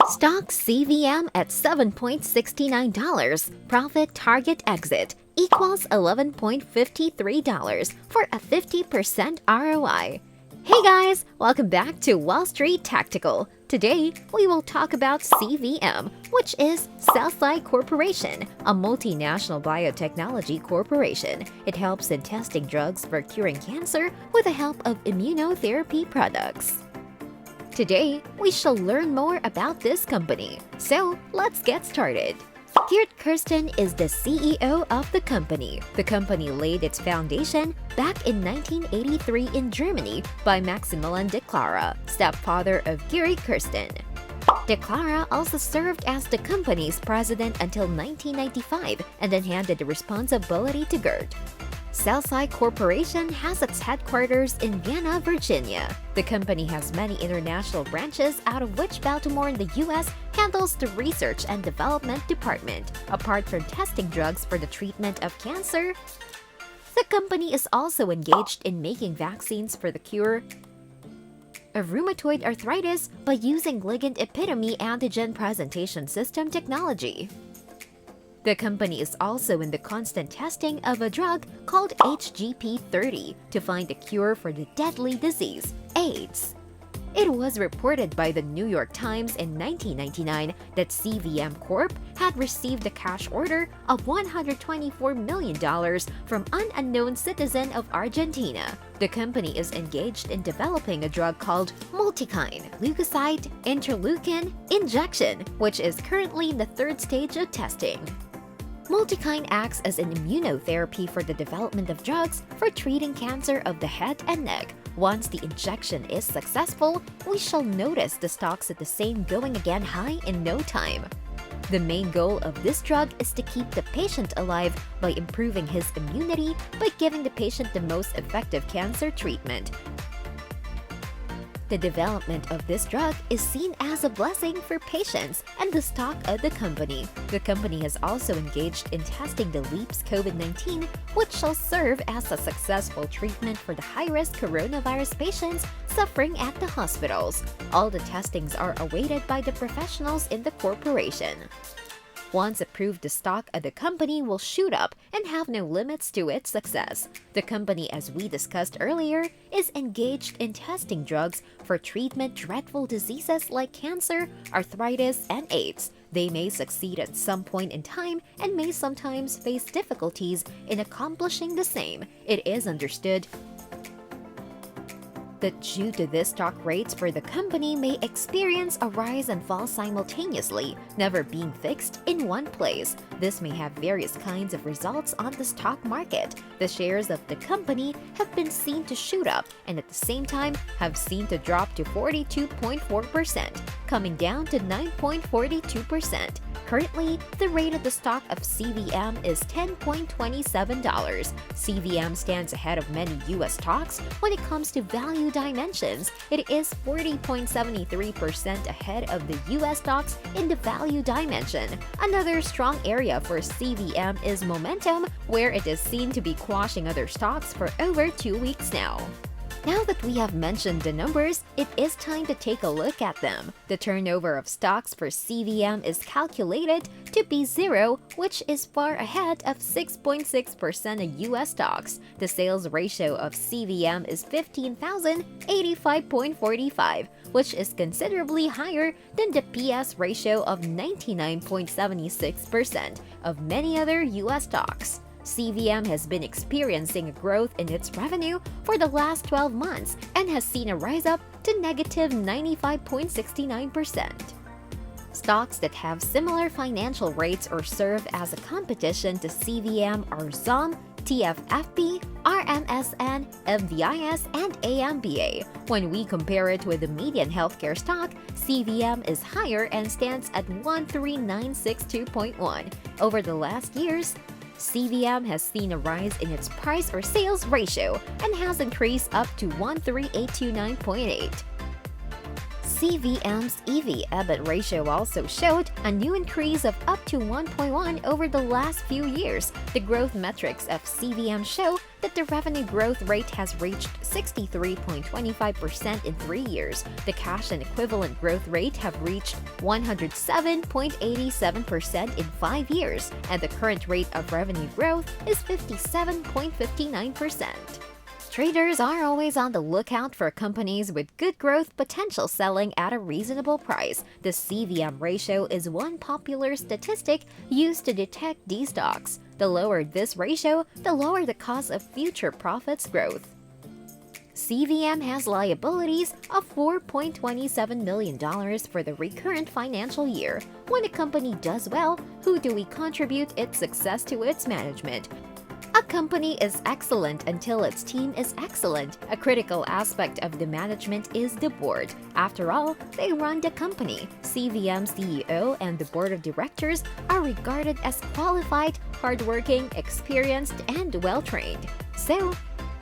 Stock CVM at $7.69. Profit target exit equals $11.53 for a 50% ROI. Hey guys, welcome back to Wall Street Tactical. Today, we will talk about CVM, which is Cell Corporation, a multinational biotechnology corporation. It helps in testing drugs for curing cancer with the help of immunotherapy products. Today, we shall learn more about this company. So, let's get started. Geert Kirsten is the CEO of the company. The company laid its foundation back in 1983 in Germany by Maximilian de Clara, stepfather of Geert Kirsten. De Clara also served as the company's president until 1995 and then handed the responsibility to Geert. Cell Corporation has its headquarters in Vienna, Virginia. The company has many international branches, out of which Baltimore in the US handles the research and development department. Apart from testing drugs for the treatment of cancer, the company is also engaged in making vaccines for the cure of rheumatoid arthritis by using ligand epitomy antigen presentation system technology. The company is also in the constant testing of a drug called HGP-30 to find a cure for the deadly disease, AIDS. It was reported by the New York Times in 1999 that CVM Corp had received a cash order of $124 million from an unknown citizen of Argentina. The company is engaged in developing a drug called multikine leukocyte interleukin injection, which is currently in the third stage of testing. Multikine acts as an immunotherapy for the development of drugs for treating cancer of the head and neck. Once the injection is successful, we shall notice the stocks at the same going again high in no time. The main goal of this drug is to keep the patient alive by improving his immunity by giving the patient the most effective cancer treatment. The development of this drug is seen as a blessing for patients and the stock of the company. The company has also engaged in testing the LEAPS COVID-19, which shall serve as a successful treatment for the high-risk coronavirus patients suffering at the hospitals. All the testings are awaited by the professionals in the corporation. Once approved, the stock of the company will shoot up and have no limits to its success. The company, as we discussed earlier, is engaged in testing drugs for treatment dreadful diseases like cancer, arthritis, and AIDS. They may succeed at some point in time and may sometimes face difficulties in accomplishing the same. It is understood that due to this, stock rates for the company may experience a rise and fall simultaneously, never being fixed in one place. This may have various kinds of results on the stock market. The shares of the company have been seen to shoot up and at the same time have seen to drop to 42.4%, coming down to 9.42%. Currently, the rate of the stock of CVM is $10.27. CVM stands ahead of many US stocks when it comes to value dimensions. It is 40.73% ahead of the US stocks in the value dimension. Another strong area for CVM is momentum, where it is seen to be quashing other stocks for over 2 weeks now. Now that we have mentioned the numbers, it is time to take a look at them. The turnover of stocks for CVM is calculated to be 0, which is far ahead of 6.6% of US stocks. The sales ratio of CVM is 15,085.45, which is considerably higher than the PS ratio of 99.76% of many other US stocks. CVM has been experiencing a growth in its revenue for the last 12 months and has seen a rise up to negative 95.69%. Stocks that have similar financial rates or serve as a competition to CVM are ZOM, TFFB, RMSN, MVIS, and AMBA. When we compare it with the median healthcare stock, CVM is higher and stands at 13962.1. Over the last years, CVM has seen a rise in its price or sales ratio and has increased up to 13829.8. CVM's EV/EBIT ratio also showed a new increase of up to 1.1 over the last few years. The growth metrics of CVM show that the revenue growth rate has reached 63.25% in 3 years. The cash and equivalent growth rate have reached 107.87% in 5 years, and the current rate of revenue growth is 57.59%. Traders are always on the lookout for companies with good growth potential selling at a reasonable price. The CVM ratio is one popular statistic used to detect these stocks. The lower this ratio, the lower the cause of future profits growth. CVM has liabilities of $4.27 million for the recurrent financial year. When a company does well, who do we contribute its success to? Its management. A company is excellent until its team is excellent. A critical aspect of the management is the board. After all, they run the company. CVM CEO and the board of directors are regarded as qualified, hardworking, experienced, and well-trained. So,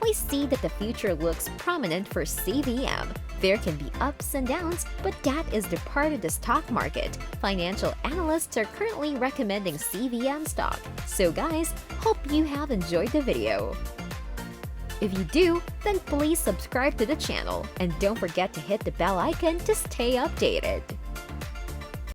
we see that the future looks prominent for CVM. There can be ups and downs, but that is the part of the stock market. Financial analysts are currently recommending CVM stock. So guys, hope you have enjoyed the video. If you do, then please subscribe to the channel and don't forget to hit the bell icon to stay updated.